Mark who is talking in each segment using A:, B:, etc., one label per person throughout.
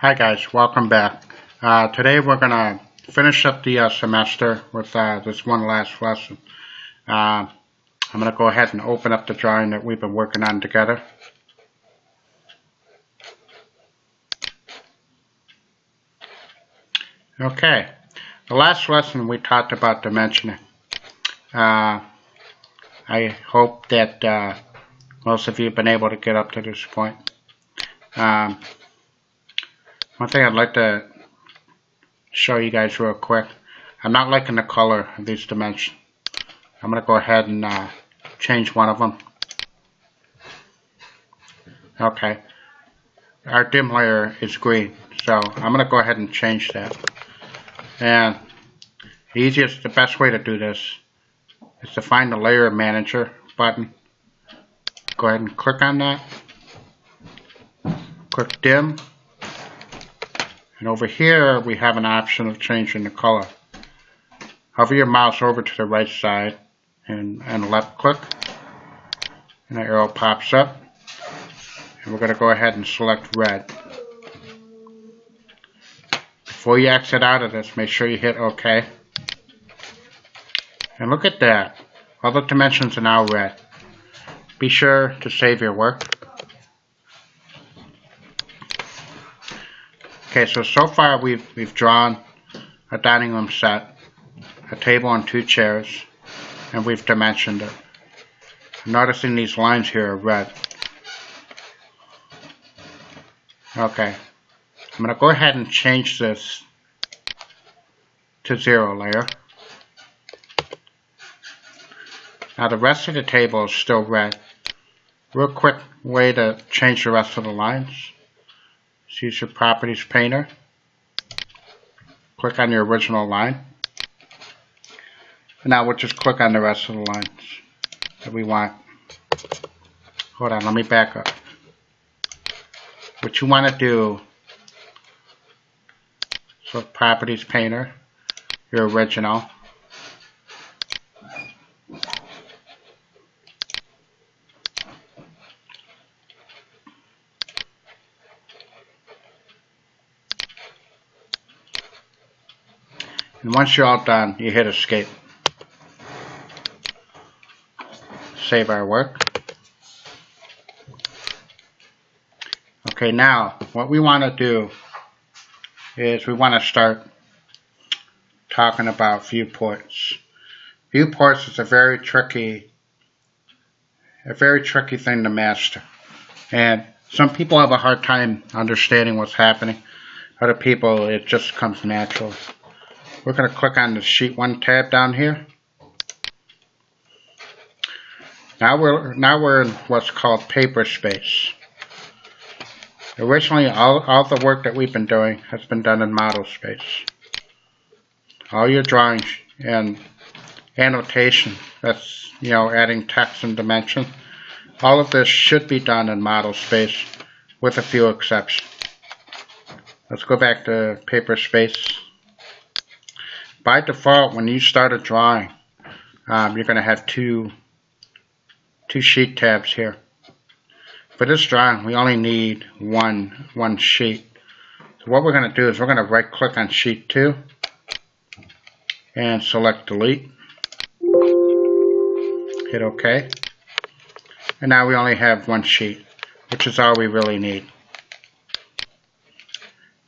A: Hi guys, welcome back. Today we're going to finish up the semester with this one last lesson. I'm going to go ahead and open up the drawing that we've been working on together. Okay, the last lesson we talked about dimensioning. I hope that most of you have been able to get up to this point. One thing I'd like to show you guys real quick. I'm not liking the color of these dimensions. I'm going to go ahead and change one of them. Okay. Our dim layer is green, so I'm going to go ahead and change that. And the best way to do this is to find the layer manager button. Go ahead and click on that. Click dim. And over here we have an option of changing the color. Hover your mouse over to the right side and left click. And the arrow pops up. And we're going to go ahead and select red. Before you exit out of this, make sure you hit OK. And look at that. All the dimensions are now red. Be sure to save your work. Okay, so far we've drawn a dining room set, a table and two chairs, and we've dimensioned it. Noticing these lines here are red. Okay, I'm going to go ahead and change this to 0 layer. Now the rest of the table is still red. Real quick way to change the rest of the lines. Use your Properties Painter. Click on your original line. And now we'll just click on the rest of the lines that we want. Hold on, let me back up. What you want to do, so Properties Painter, your original. And once you're all done, you hit escape. Save our work. Okay, now what we want to do is we want to start talking about viewports. Viewports is a very tricky thing to master. And some people have a hard time understanding what's happening. Other people, it just comes natural. We're going to click on the Sheet 1 tab down here. Now we're in what's called paper space. Originally, all the work that we've been doing has been done in model space. All your drawings and annotation, that's, adding text and dimension, all of this should be done in model space with a few exceptions. Let's go back to paper space. By default, when you start a drawing, you're going to have two sheet tabs here. For this drawing, we only need one sheet. So what we're going to do is we're going to right click on sheet 2 and select delete. Hit OK. And now we only have one sheet, which is all we really need.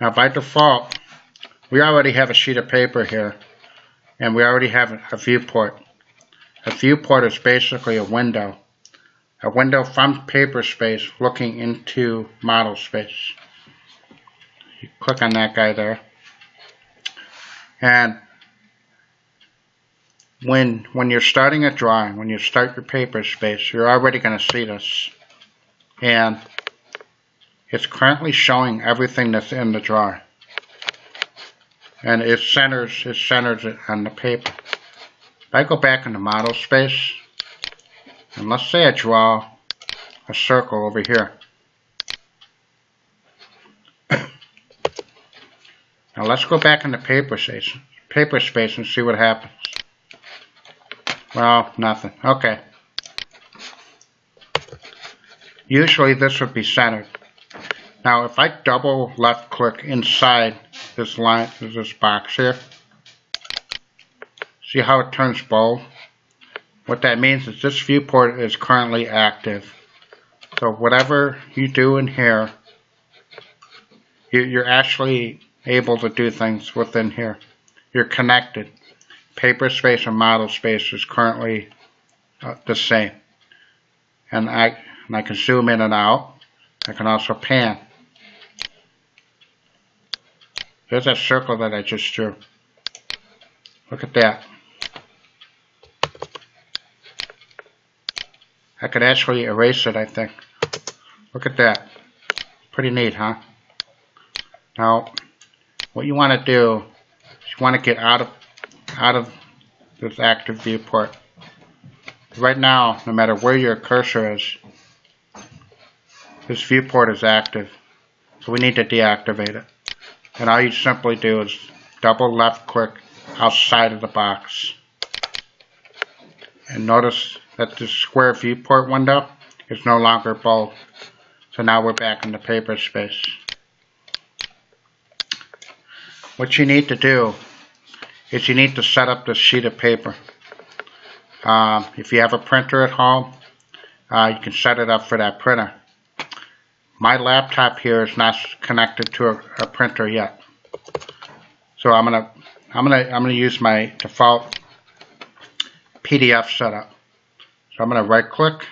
A: Now by default, we already have a sheet of paper here, and we already have a viewport. A viewport is basically a window from paper space looking into model space. You click on that guy there, and when you're starting a drawing, when you start your paper space, you're already going to see this, and it's currently showing everything that's in the drawing. And it centers it on the paper. If I go back into model space, and let's say I draw a circle over here. Now let's go back into paper space and see what happens. Well, nothing. Okay. Usually this would be centered. Now if I double left click inside this line, this box here, see how it turns bold? What that means is this viewport is currently active. So whatever you do in here, you're actually able to do things within here. You're connected. Paper space and model space is currently the same. And I can zoom in and out. I can also pan. There's that circle that I just drew. Look at that. I could actually erase it, I think. Look at that. Pretty neat, huh? Now, what you want to do is you want to get out of this active viewport. Right now, no matter where your cursor is, this viewport is active. So we need to deactivate it. And all you simply do is double left click outside of the box. And notice that the square viewport window is no longer bold. So now we're back in the paper space. What you need to do is you need to set up this sheet of paper. If you have a printer at home, you can set it up for that printer. My laptop here is not connected to a printer yet, so I'm gonna use my default PDF setup. So I'm gonna right click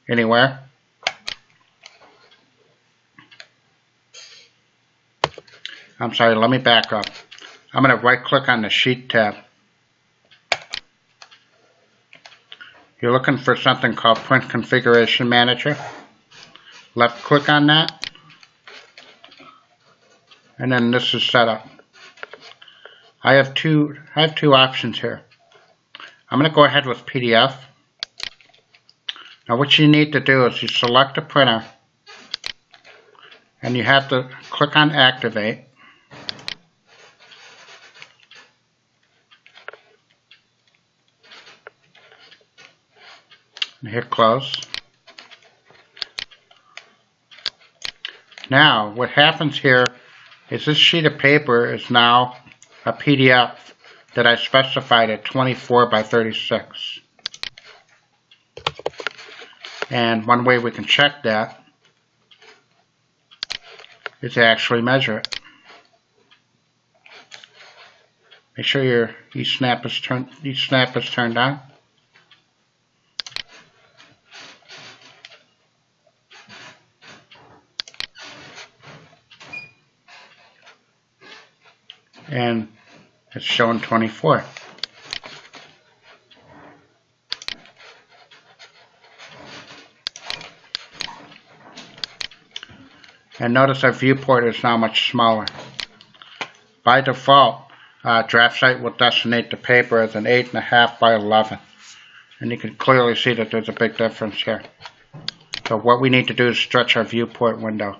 A: anywhere. I'm sorry, let me back up. I'm gonna right click on the sheet tab. You're looking for something called Print Configuration Manager. Left click on that, and then this is set up. I have two options here. I'm going to go ahead with PDF. Now what you need to do is you select a printer, and you have to click on Activate. And hit Close. Now, what happens here is this sheet of paper is now a PDF that I specified at 24 by 36. And one way we can check that is to actually measure it. Make sure your each snap is turned on. And it's showing 24. And notice our viewport is now much smaller. By default, DraftSite will designate the paper as an 8.5 by 11. And you can clearly see that there's a big difference here. So what we need to do is stretch our viewport window.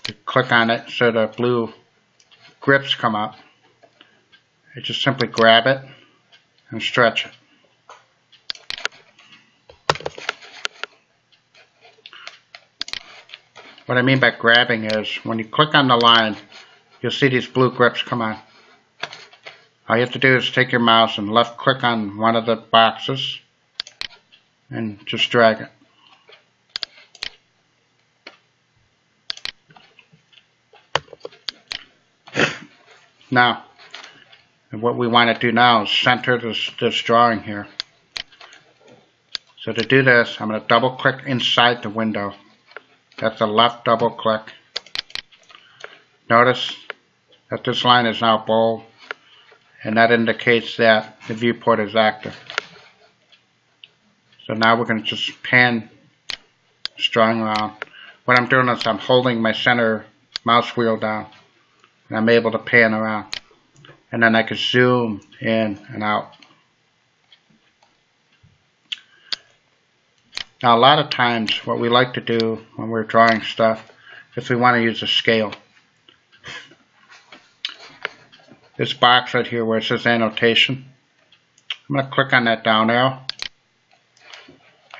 A: You click on it so the blue grips come up. You just simply grab it and stretch it. What I mean by grabbing is when you click on the line, you'll see these blue grips come on. All you have to do is take your mouse and left click on one of the boxes and just drag it. Now, what we want to do now is center this drawing here. So to do this, I'm going to double click inside the window. That's a left double click. Notice that this line is now bold, and that indicates that the viewport is active. So now we're going to just pan this drawing around. What I'm doing is I'm holding my center mouse wheel down, and I'm able to pan around. And then I can zoom in and out. Now a lot of times what we like to do when we're drawing stuff is we want to use a scale. This box right here where it says annotation, I'm going to click on that down arrow,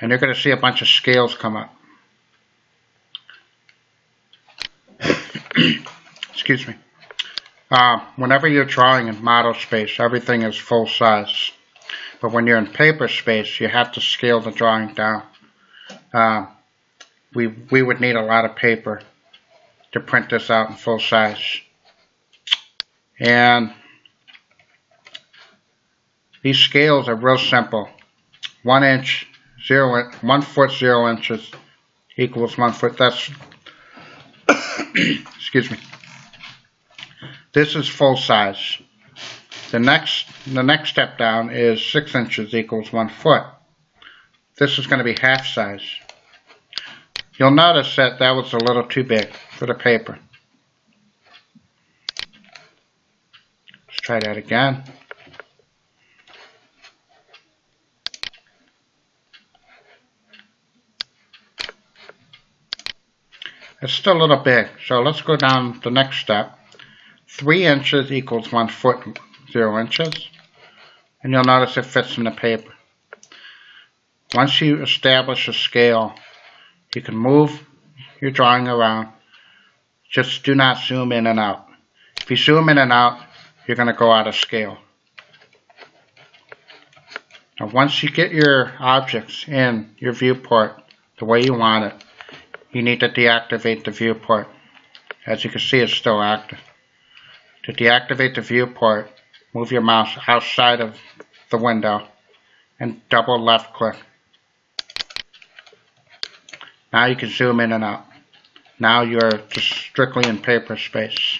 A: and you're going to see a bunch of scales come up. excuse me. Whenever you're drawing in model space, everything is full size. But when you're in paper space, you have to scale the drawing down. We would need a lot of paper to print this out in full size. And these scales are real simple. 1 inch, 1 foot 0 inches equals 1 foot. That's excuse me. This is full size. The next step down is 6 inches equals 1 foot. This is going to be half size. You'll notice that was a little too big for the paper. Let's try that again. It's still a little big, so let's go down the next step. 3 inches equals 1 foot 0 inches, and you'll notice it fits in the paper. Once you establish a scale, you can move your drawing around. Just do not zoom in and out. If you zoom in and out, you're going to go out of scale. Now, once you get your objects in your viewport the way you want it, you need to deactivate the viewport. As you can see, it's still active. To deactivate the viewport, move your mouse outside of the window and double left click. Now you can zoom in and out. Now you're just strictly in paper space.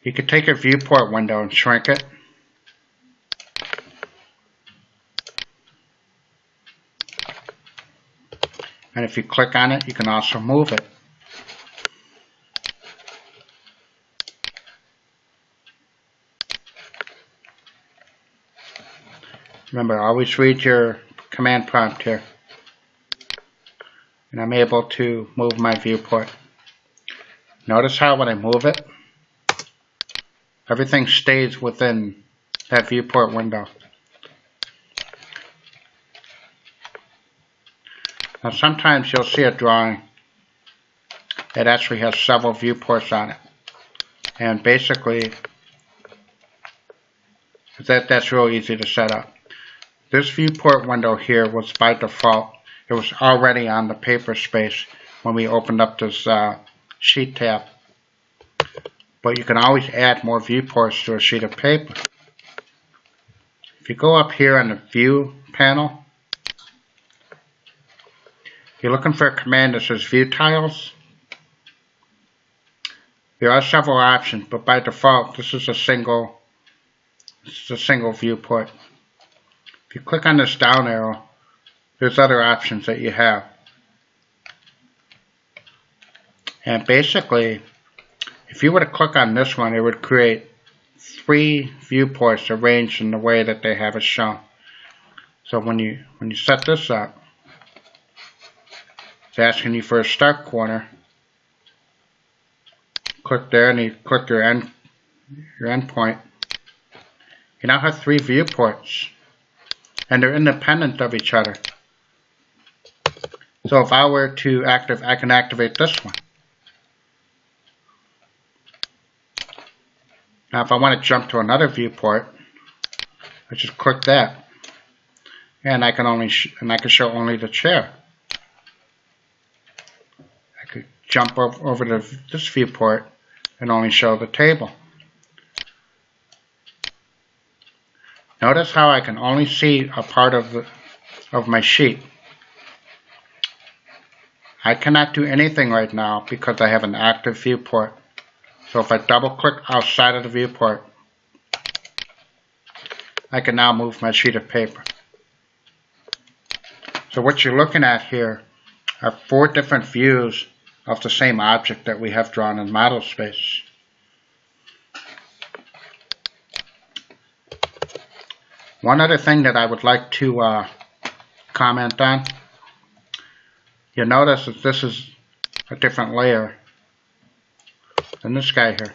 A: You can take your viewport window and shrink it. And if you click on it, you can also move it. Remember, always read your command prompt here. And I'm able to move my viewport. Notice how when I move it, everything stays within that viewport window. Now sometimes you'll see a drawing that actually has several viewports on it. And basically, that's real easy to set up. This viewport window here was by default. It was already on the paper space when we opened up this sheet tab. But you can always add more viewports to a sheet of paper. If you go up here on the View panel, you're looking for a command that says View Tiles. There are several options, but by default, this is a single viewport. If you click on this down arrow, there's other options that you have. And basically, if you were to click on this one, it would create 3 viewports arranged in the way that they have it shown. So when you set this up, it's asking you for a start corner. Click there and you click your end point. You now have 3 viewports, and they're independent of each other. So if I were to I can activate this one. Now if I want to jump to another viewport, I just click that, and I can show only the chair. I could jump over to this viewport and only show the table. Notice how I can only see a part of my sheet. I cannot do anything right now because I have an active viewport. So if I double click outside of the viewport, I can now move my sheet of paper. So what you're looking at here are 4 different views of the same object that we have drawn in model space. One other thing that I would like to comment on, you'll notice that this is a different layer than this guy here.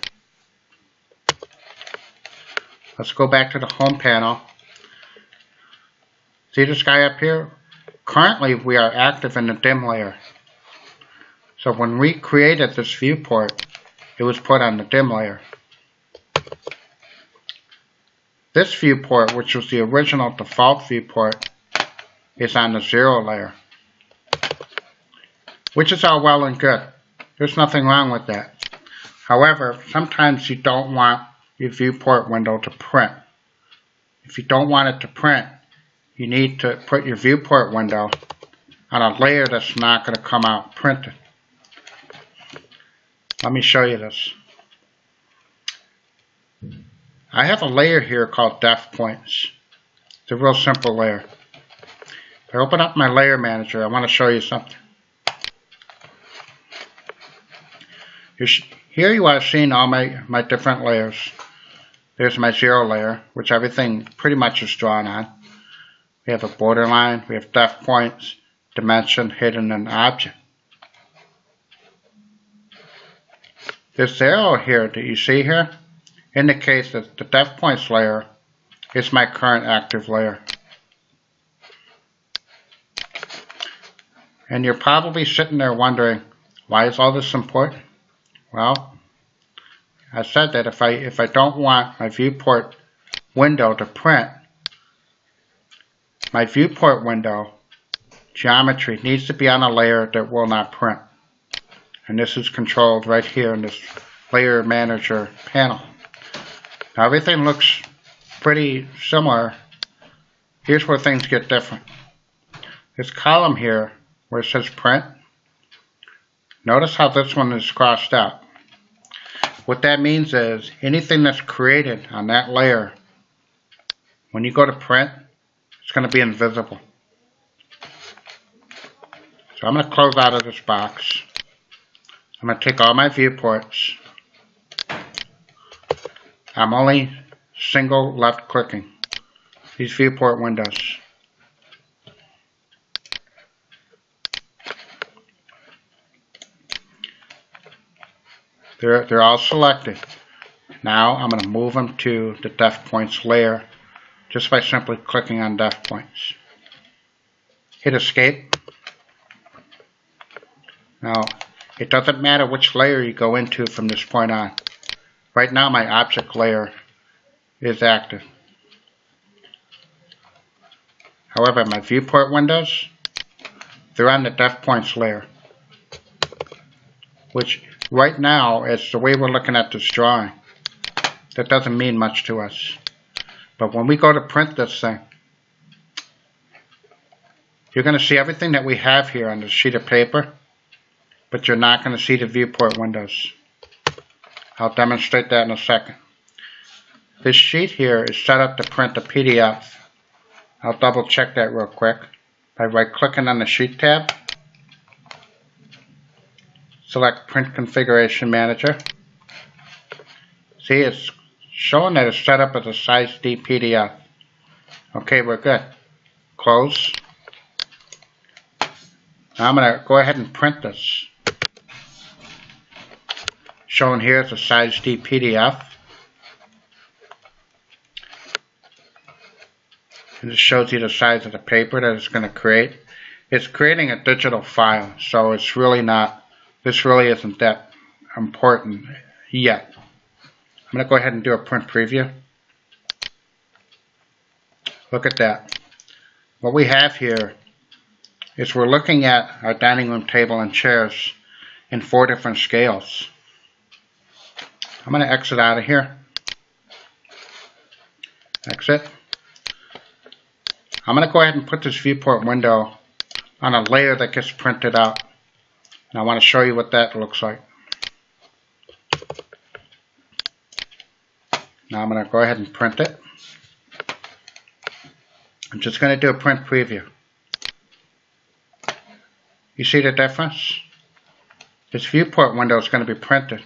A: Let's go back to the home panel. See this guy up here? Currently we are active in the dim layer. So when we created this viewport, it was put on the dim layer. This viewport, which was the original default viewport, is on the 0 layer, which is all well and good. There's nothing wrong with that. However, sometimes you don't want your viewport window to print. If you don't want it to print, you need to put your viewport window on a layer that's not going to come out printed. Let me show you this. I have a layer here called def points. It's a real simple layer. If I open up my layer manager, I want to show you something. Here you are seeing all my different layers. There's my 0 layer, which everything pretty much is drawn on. We have a borderline, we have def points, dimension, hidden, and object. This arrow here that you see here indicates that the def points layer is my current active layer. And you're probably sitting there wondering, why is all this important? Well, I said that if I don't want my viewport window to print, my viewport window geometry needs to be on a layer that will not print. And this is controlled right here in this layer manager panel. Now everything looks pretty similar. Here's where things get different. This column here where it says print, notice how this one is crossed out. What that means is anything that's created on that layer, when you go to print, it's going to be invisible. So I'm going to close out of this box. I'm going to take all my viewports. I'm only single left clicking these viewport windows. They're all selected. Now I'm going to move them to the def points layer just by simply clicking on def points. Hit escape. Now it doesn't matter which layer you go into from this point on. Right now my object layer is active. However, my viewport windows, they're on the def points layer, which right now, as the way we're looking at this drawing, that doesn't mean much to us. But when we go to print this thing, you're going to see everything that we have here on this sheet of paper, but you're not going to see the viewport windows. I'll demonstrate that in a second. This sheet here is set up to print a PDF. I'll double check that real quick by right clicking on the sheet tab. Select Print Configuration Manager. See, it's showing that it's set up as a size D PDF. Okay, we're good. Close. Now I'm going to go ahead and print this. Shown here is a size D PDF. And it shows you the size of the paper that it's going to create. It's creating a digital file, so it's really not, this really isn't that important yet. I'm going to go ahead and do a print preview. Look at that. What we have here is we're looking at our dining room table and chairs in 4 different scales. I'm going to exit out of here. Exit. I'm going to go ahead and put this viewport window on a layer that gets printed out. And I want to show you what that looks like. Now I'm going to go ahead and print it. I'm just going to do a print preview. You see the difference? This viewport window is going to be printed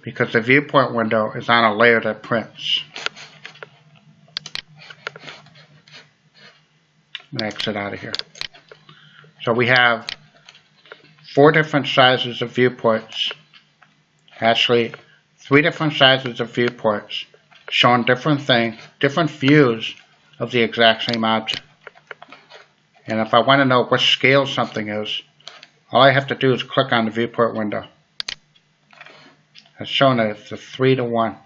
A: because the viewport window is on a layer that prints. I'm going to exit out of here. So we have 4 different sizes of viewports. Actually, 3 different sizes of viewports showing different things, different views of the exact same object. And if I want to know what scale something is, all I have to do is click on the viewport window. It's showing that it's a 3-to-1.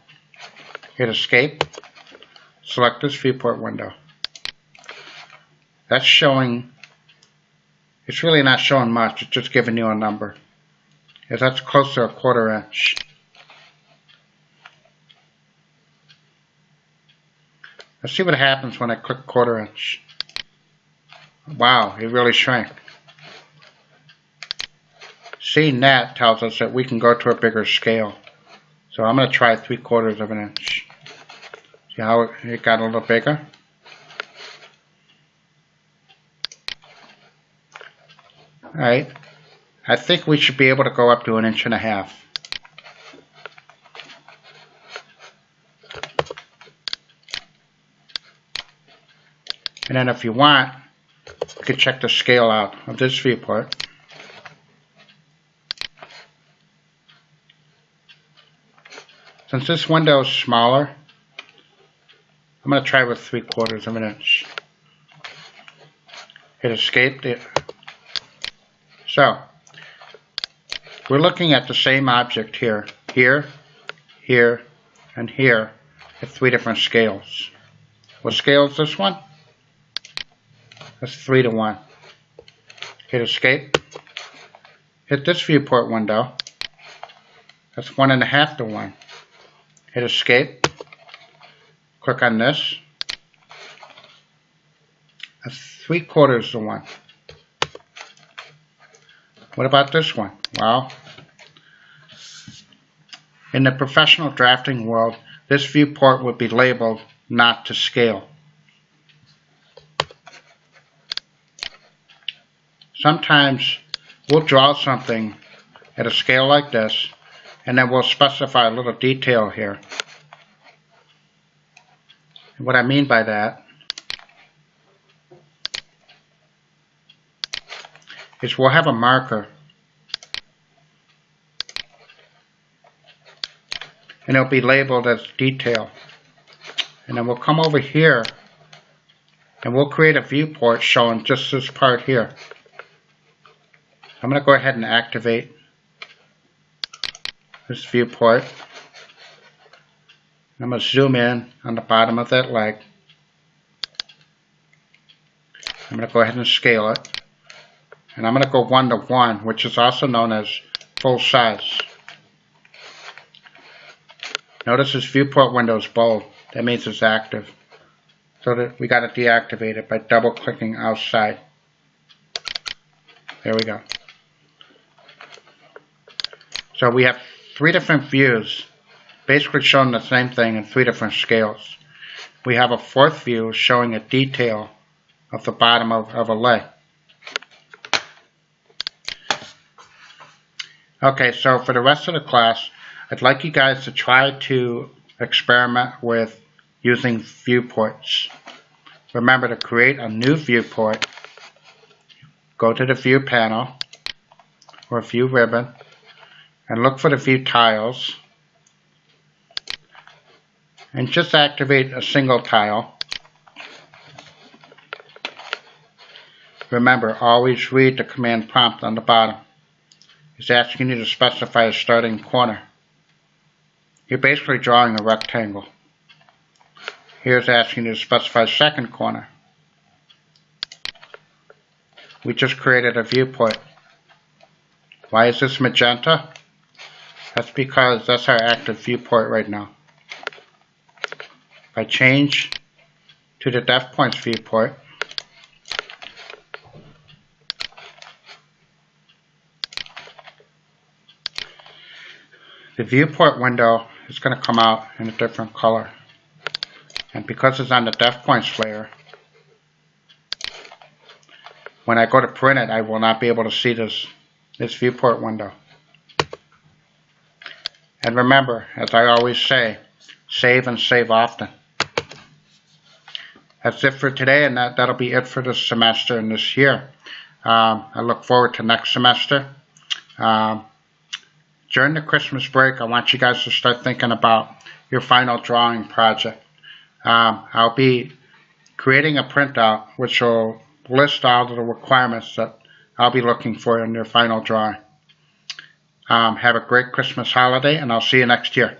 A: Hit escape. Select this viewport window. That's showing, it's really not showing much, it's just giving you a number. Because that's close to a 1/4 inch. Let's see what happens when I click 1/4 inch. Wow, it really shrank. Seeing that tells us that we can go to a bigger scale. So I'm going to try 3/4 of an inch. See how it got a little bigger? Alright, I think we should be able to go up to 1.5 inches. And then if you want, you can check the scale out of this viewport. Since this window is smaller, I'm going to try with 3/4 of an inch. Hit escape. So, we're looking at the same object here, here, here, and here at 3 different scales. What scale is this one? That's 3-to-1. Hit escape. Hit this viewport window. That's 1.5-to-1. Hit escape. Click on this. That's 3/4-to-1. What about this one? Well, in the professional drafting world, this viewport would be labeled not to scale. Sometimes we'll draw something at a scale like this, and then we'll specify a little detail here. And what I mean by that is we'll have a marker, and it'll be labeled as detail. And then we'll come over here and we'll create a viewport showing just this part here. I'm going to go ahead and activate this viewport. I'm going to zoom in on the bottom of that leg. I'm going to go ahead and scale it. And I'm going to go 1-to-1, which is also known as full size. Notice this viewport window is bold. That means it's active. So that we got to deactivate it by double clicking outside. There we go. So we have 3 different views, basically showing the same thing in 3 different scales. We have a 4th view showing a detail of the bottom of a leg. Okay, so for the rest of the class, I'd like you guys to try to experiment with using viewports. Remember to create a new viewport. Go to the View panel or View ribbon and look for the View tiles. And just activate a single tile. Remember, always read the command prompt on the bottom. It's asking you to specify a starting corner. You're basically drawing a rectangle. Here's asking you to specify a second corner. We just created a viewport. Why is this magenta? That's because that's our active viewport right now. If I change to the depth points viewport, the viewport window is going to come out in a different color. And because it's on the depth points layer, when I go to print it, I will not be able to see this viewport window. And remember, as I always say, save and save often. That's it for today, and that'll be it for this semester and this year. I look forward to next semester. During the Christmas break, I want you guys to start thinking about your final drawing project. I'll be creating a printout which will list all of the requirements that I'll be looking for in your final drawing. Have a great Christmas holiday, and I'll see you next year.